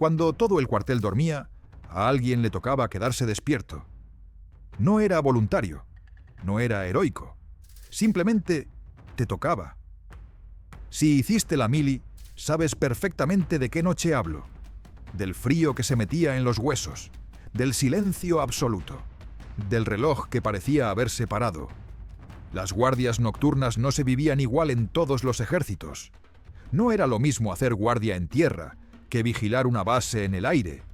Cuando todo el cuartel dormía, a alguien le tocaba quedarse despierto. No era voluntario, no era heroico, simplemente te tocaba. Si hiciste la mili, sabes perfectamente de qué noche hablo, del frío que se metía en los huesos, del silencio absoluto, del reloj que parecía haberse parado. Las guardias nocturnas no se vivían igual en todos los ejércitos. No era lo mismo hacer guardia en tierra que vigilar una base en el aire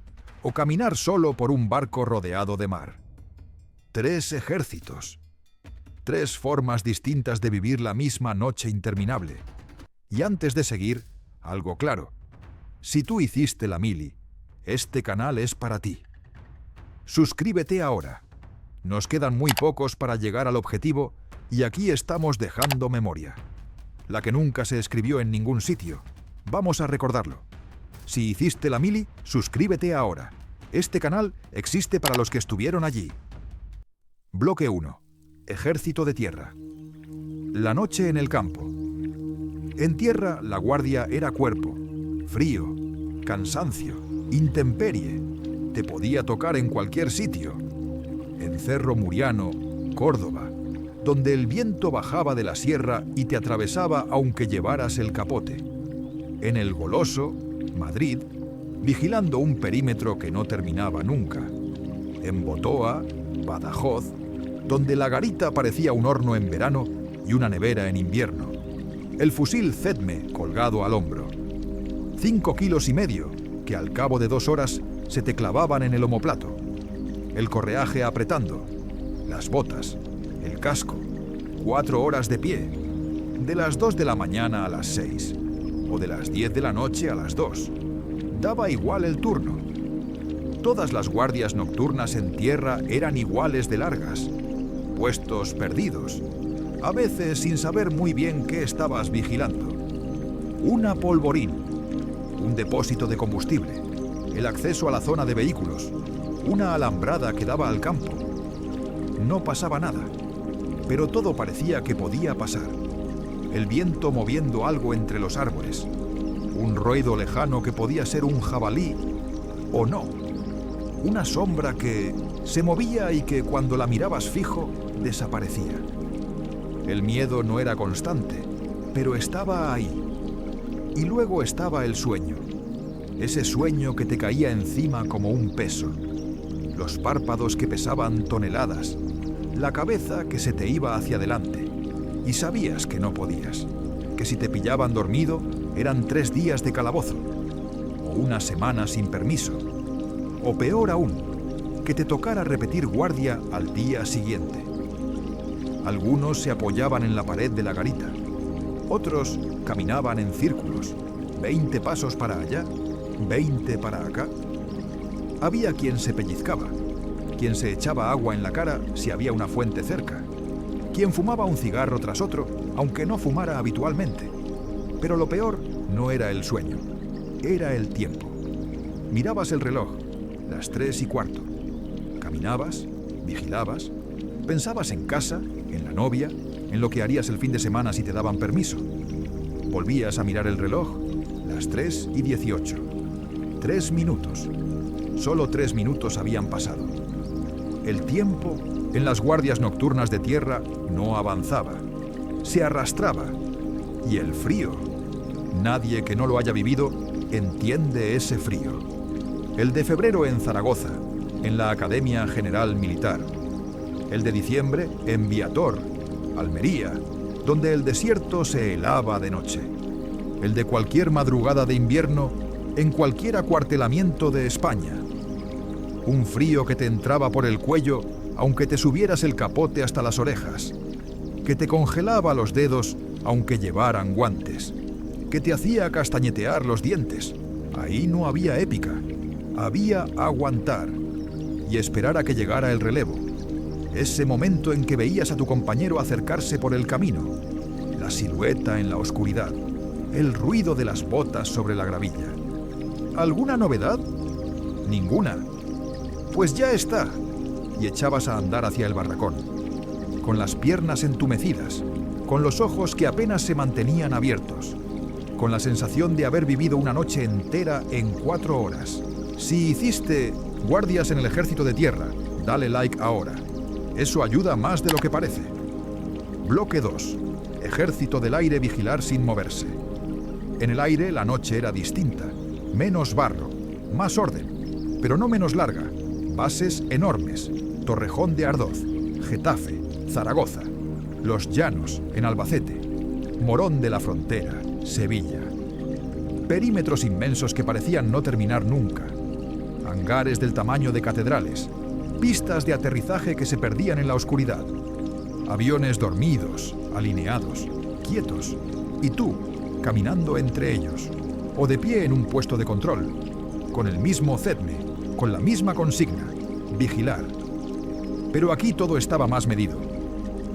o caminar solo por un barco rodeado de mar. 3 ejércitos. 3 formas distintas de vivir la misma noche interminable. Y antes de seguir, algo claro. Si tú hiciste la mili, este canal es para ti. Suscríbete ahora. Nos quedan muy pocos para llegar al objetivo y aquí estamos dejando memoria. La que nunca se escribió en ningún sitio. Vamos a recordarlo. Si hiciste la mili, suscríbete ahora. Este canal existe para los que estuvieron allí. Bloque 1. Ejército de tierra. La noche en el campo. En tierra, la guardia era cuerpo, frío, cansancio, intemperie. Te podía tocar en cualquier sitio. En Cerro Muriano, Córdoba, donde el viento bajaba de la sierra y te atravesaba aunque llevaras el capote. En El Goloso, Madrid, vigilando un perímetro que no terminaba nunca. En Botoa, Badajoz, donde la garita parecía un horno en verano y una nevera en invierno. El fusil ZEDME colgado al hombro. 5,5 kilos que al cabo de 2 horas se te clavaban en el omoplato. El correaje apretando, las botas, el casco, 4 horas de pie, de las 2 de la mañana a las 6, o de las 10 de la noche a las 2. Daba igual el turno. Todas las guardias nocturnas en tierra eran iguales de largas, puestos perdidos, a veces sin saber muy bien qué estabas vigilando. Una polvorín, un depósito de combustible, el acceso a la zona de vehículos, una alambrada que daba al campo. No pasaba nada, pero todo parecía que podía pasar. El viento moviendo algo entre los árboles, un ruido lejano que podía ser un jabalí o no, una sombra que se movía y que cuando la mirabas fijo desaparecía. El miedo no era constante, pero estaba ahí. Y luego estaba el sueño, ese sueño que te caía encima como un peso, los párpados que pesaban toneladas, la cabeza que se te iba hacia adelante, y sabías que no podías, que si te pillaban dormido eran 3 días de calabozo, o una semana sin permiso, o peor aún, que te tocara repetir guardia al día siguiente. Algunos se apoyaban en la pared de la garita, otros caminaban en círculos, 20 pasos para allá, 20 para acá. Había quien se pellizcaba, quien se echaba agua en la cara si había una fuente cerca, quien fumaba un cigarro tras otro, aunque no fumara habitualmente. Pero lo peor no era el sueño, era el tiempo. Mirabas el reloj, las 3:15. Caminabas, vigilabas, pensabas en casa, en la novia, en lo que harías el fin de semana si te daban permiso. Volvías a mirar el reloj, las 3:18. 3 minutos. Solo 3 minutos habían pasado. El tiempo en las guardias nocturnas de tierra no avanzaba, se arrastraba. Y el frío. Nadie que no lo haya vivido entiende ese frío. El de febrero en Zaragoza, en la Academia General Militar. El de diciembre en Viator, Almería, donde el desierto se helaba de noche. El de cualquier madrugada de invierno en cualquier acuartelamiento de España. Un frío que te entraba por el cuello aunque te subieras el capote hasta las orejas, que te congelaba los dedos aunque llevaran guantes, que te hacía castañetear los dientes. Ahí no había épica, había aguantar y esperar a que llegara el relevo. Ese momento en que veías a tu compañero acercarse por el camino, la silueta en la oscuridad, el ruido de las botas sobre la gravilla. ¿Alguna novedad? Ninguna. Pues ya está. Y echabas a andar hacia el barracón, con las piernas entumecidas, con los ojos que apenas se mantenían abiertos. con la sensación de haber vivido una noche entera en 4 horas. Si hiciste guardias en el ejército de tierra, dale like ahora. Eso ayuda más de lo que parece. Bloque 2. Ejército del aire vigilar sin moverse. En el aire la noche era distinta. Menos barro, más orden, pero no menos larga. Bases enormes. Torrejón de Ardoz, Getafe, Zaragoza. Los Llanos, en Albacete. Morón de la Frontera, Sevilla. Perímetros inmensos que parecían no terminar nunca. Hangares del tamaño de catedrales. Pistas de aterrizaje que se perdían en la oscuridad. Aviones dormidos, alineados, quietos. Y tú, caminando entre ellos. O de pie en un puesto de control. Con el mismo CEDME, con la misma consigna. Vigilar. Pero aquí todo estaba más medido.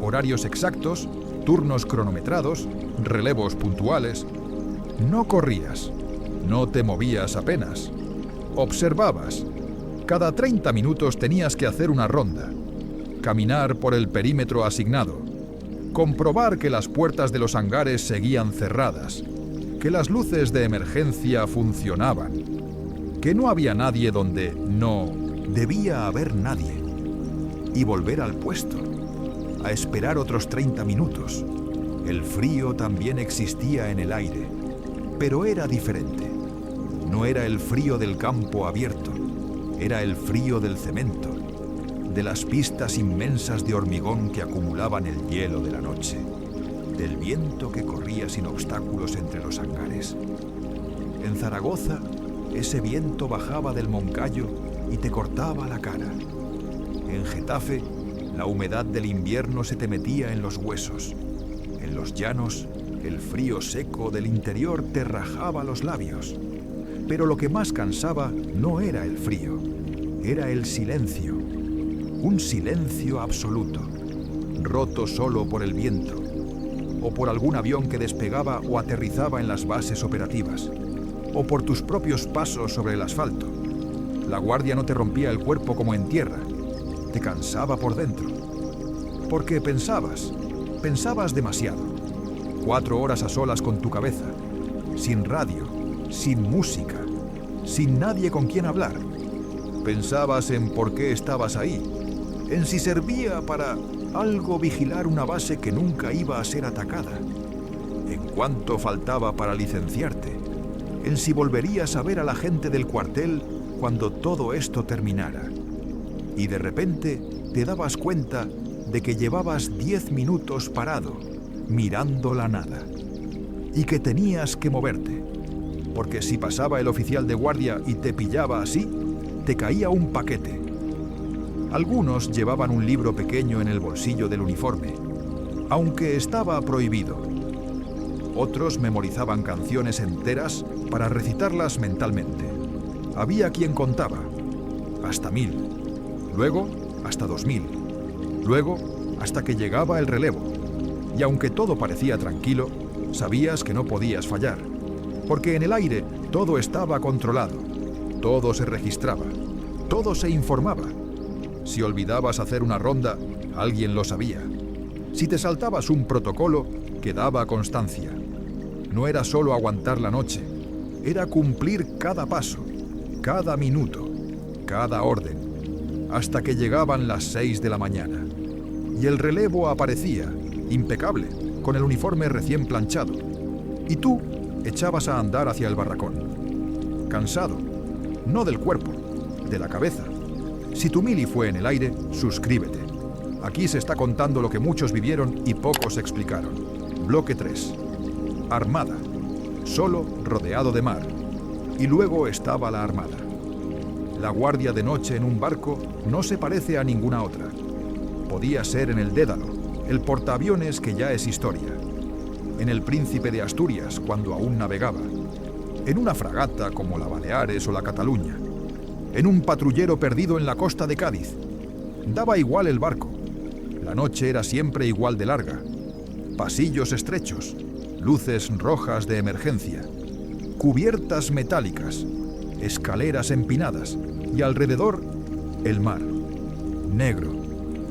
Horarios exactos, turnos cronometrados, relevos puntuales. No corrías, no te movías apenas. Observabas. Cada 30 minutos tenías que hacer una ronda. Caminar por el perímetro asignado. Comprobar que las puertas de los hangares seguían cerradas. Que las luces de emergencia funcionaban. Que no había nadie donde no debía haber nadie. Y volver al puesto. A esperar otros 30 minutos. El frío también existía en el aire, pero era diferente. No era el frío del campo abierto, era el frío del cemento, de las pistas inmensas de hormigón que acumulaban el hielo de la noche, del viento que corría sin obstáculos entre los hangares. En Zaragoza, ese viento bajaba del Moncayo y te cortaba la cara. En Getafe, la humedad del invierno se te metía en los huesos. En los llanos, el frío seco del interior te rajaba los labios. Pero lo que más cansaba no era el frío, era el silencio. Un silencio absoluto, roto solo por el viento, o por algún avión que despegaba o aterrizaba en las bases operativas, o por tus propios pasos sobre el asfalto. La guardia no te rompía el cuerpo como en tierra, te cansaba por dentro. Porque pensabas demasiado. 4 horas a solas con tu cabeza, sin radio, sin música, sin nadie con quien hablar. Pensabas en por qué estabas ahí, en si servía para algo vigilar una base que nunca iba a ser atacada, en cuánto faltaba para licenciarte, en si volverías a ver a la gente del cuartel cuando todo esto terminara. Y de repente te dabas cuenta de que llevabas 10 minutos parado, mirando la nada, y que tenías que moverte, porque si pasaba el oficial de guardia y te pillaba así, te caía un paquete. Algunos llevaban un libro pequeño en el bolsillo del uniforme, aunque estaba prohibido. Otros memorizaban canciones enteras para recitarlas mentalmente. Había quien contaba, hasta 1000, luego hasta 2000, luego hasta que llegaba el relevo. Y aunque todo parecía tranquilo, sabías que no podías fallar, porque en el aire todo estaba controlado, todo se registraba, todo se informaba. Si olvidabas hacer una ronda, alguien lo sabía. Si te saltabas un protocolo, quedaba constancia. No era solo aguantar la noche, era cumplir cada paso, cada minuto, cada orden, hasta que llegaban las 6 de la mañana. Y el relevo aparecía, impecable, con el uniforme recién planchado. Y tú echabas a andar hacia el barracón. Cansado, no del cuerpo, de la cabeza. Si tu mili fue en el aire, suscríbete. Aquí se está contando lo que muchos vivieron y pocos explicaron. Bloque 3. Armada. Solo rodeado de mar. Y luego estaba la Armada. La guardia de noche en un barco no se parece a ninguna otra. Podía ser en el Dédalo, el portaaviones que ya es historia. En el Príncipe de Asturias, cuando aún navegaba. En una fragata como la Baleares o la Cataluña. En un patrullero perdido en la costa de Cádiz. Daba igual el barco. La noche era siempre igual de larga. Pasillos estrechos, luces rojas de emergencia, cubiertas metálicas, escaleras empinadas y alrededor el mar. Negro,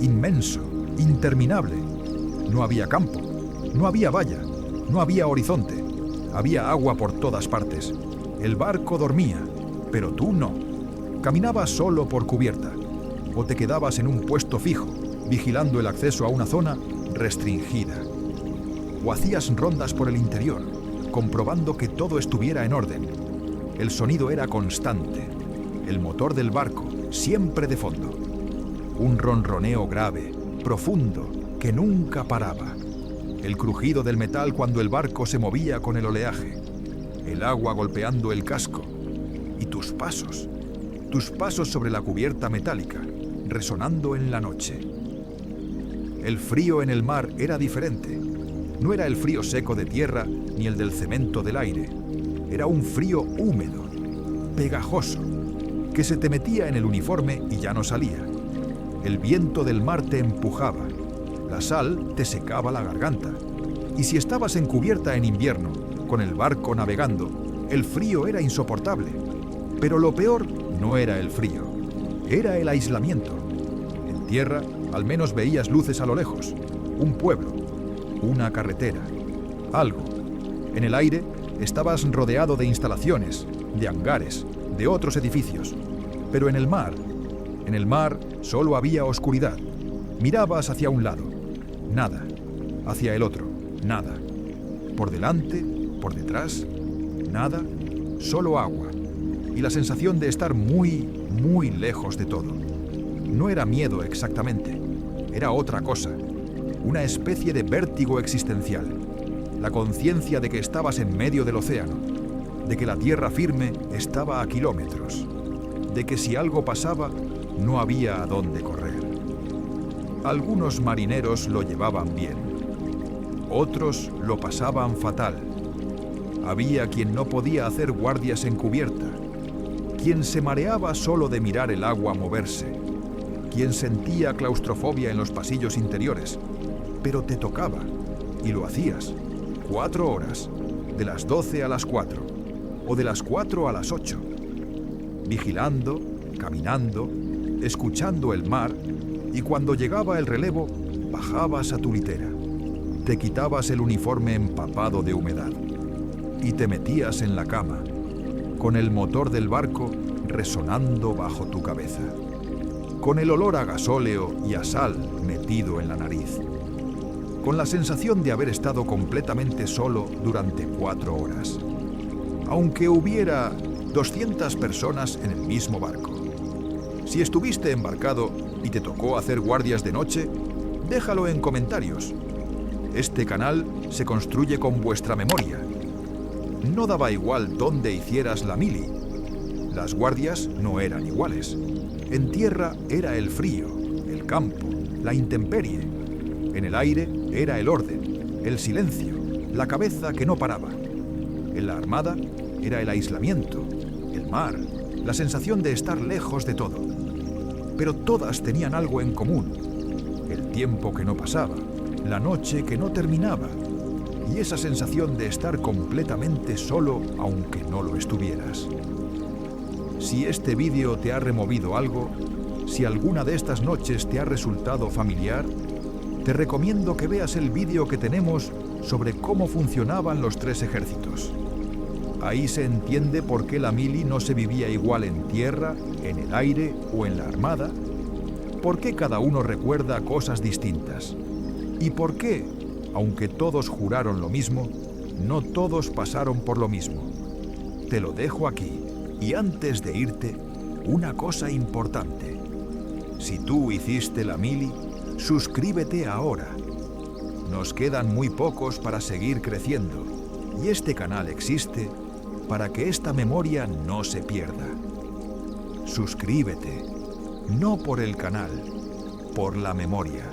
inmenso, interminable. No había campo, no había valla, no había horizonte. Había agua por todas partes. El barco dormía, pero tú no. Caminabas solo por cubierta, o te quedabas en un puesto fijo, vigilando el acceso a una zona restringida. O hacías rondas por el interior, comprobando que todo estuviera en orden. El sonido era constante, el motor del barco siempre de fondo. Un ronroneo grave, profundo, que nunca paraba. El crujido del metal cuando el barco se movía con el oleaje. El agua golpeando el casco. Y tus pasos sobre la cubierta metálica, resonando en la noche. El frío en el mar era diferente. No era el frío seco de tierra ni el del cemento del aire. Era un frío húmedo, pegajoso, que se te metía en el uniforme y ya no salía. El viento del mar te empujaba. La sal te secaba la garganta. Y si estabas en cubierta en invierno, con el barco navegando, el frío era insoportable. Pero lo peor no era el frío, era el aislamiento. En tierra, al menos veías luces a lo lejos, un pueblo, una carretera, algo. En el aire, estabas rodeado de instalaciones, de hangares, de otros edificios. Pero en el mar solo había oscuridad. Mirabas hacia un lado, nada. Hacia el otro, nada. Por delante, por detrás, nada, solo agua. Y la sensación de estar muy, muy lejos de todo. No era miedo exactamente, era otra cosa. Una especie de vértigo existencial. La conciencia de que estabas en medio del océano, de que la tierra firme estaba a kilómetros, de que si algo pasaba, no había a dónde correr. Algunos marineros lo llevaban bien, otros lo pasaban fatal. Había quien no podía hacer guardias en cubierta, quien se mareaba solo de mirar el agua moverse, quien sentía claustrofobia en los pasillos interiores, pero te tocaba, y lo hacías, 4 horas, de las 12 a las 4, o de las 4 a las 8, vigilando, caminando, escuchando el mar, y cuando llegaba el relevo, bajabas a tu litera, te quitabas el uniforme empapado de humedad, y te metías en la cama, con el motor del barco resonando bajo tu cabeza, con el olor a gasóleo y a sal metido en la nariz, con la sensación de haber estado completamente solo durante 4 horas, aunque hubiera 200 personas en el mismo barco. Si estuviste embarcado y te tocó hacer guardias de noche, déjalo en comentarios. Este canal se construye con vuestra memoria. No daba igual dónde hicieras la mili. Las guardias no eran iguales. En tierra era el frío, el campo, la intemperie. En el aire era el orden, el silencio, la cabeza que no paraba. En la armada era el aislamiento, el mar, la sensación de estar lejos de todo. Pero todas tenían algo en común. El tiempo que no pasaba, la noche que no terminaba, y esa sensación de estar completamente solo aunque no lo estuvieras. Si este vídeo te ha removido algo, si alguna de estas noches te ha resultado familiar, te recomiendo que veas el vídeo que tenemos sobre cómo funcionaban los 3 ejércitos. Ahí se entiende por qué la mili no se vivía igual en tierra, en el aire o en la armada, por qué cada uno recuerda cosas distintas y por qué, aunque todos juraron lo mismo, no todos pasaron por lo mismo. Te lo dejo aquí y antes de irte, una cosa importante. Si tú hiciste la mili, suscríbete ahora. Nos quedan muy pocos para seguir creciendo y este canal existe para que esta memoria no se pierda. Suscríbete, no por el canal, por la memoria.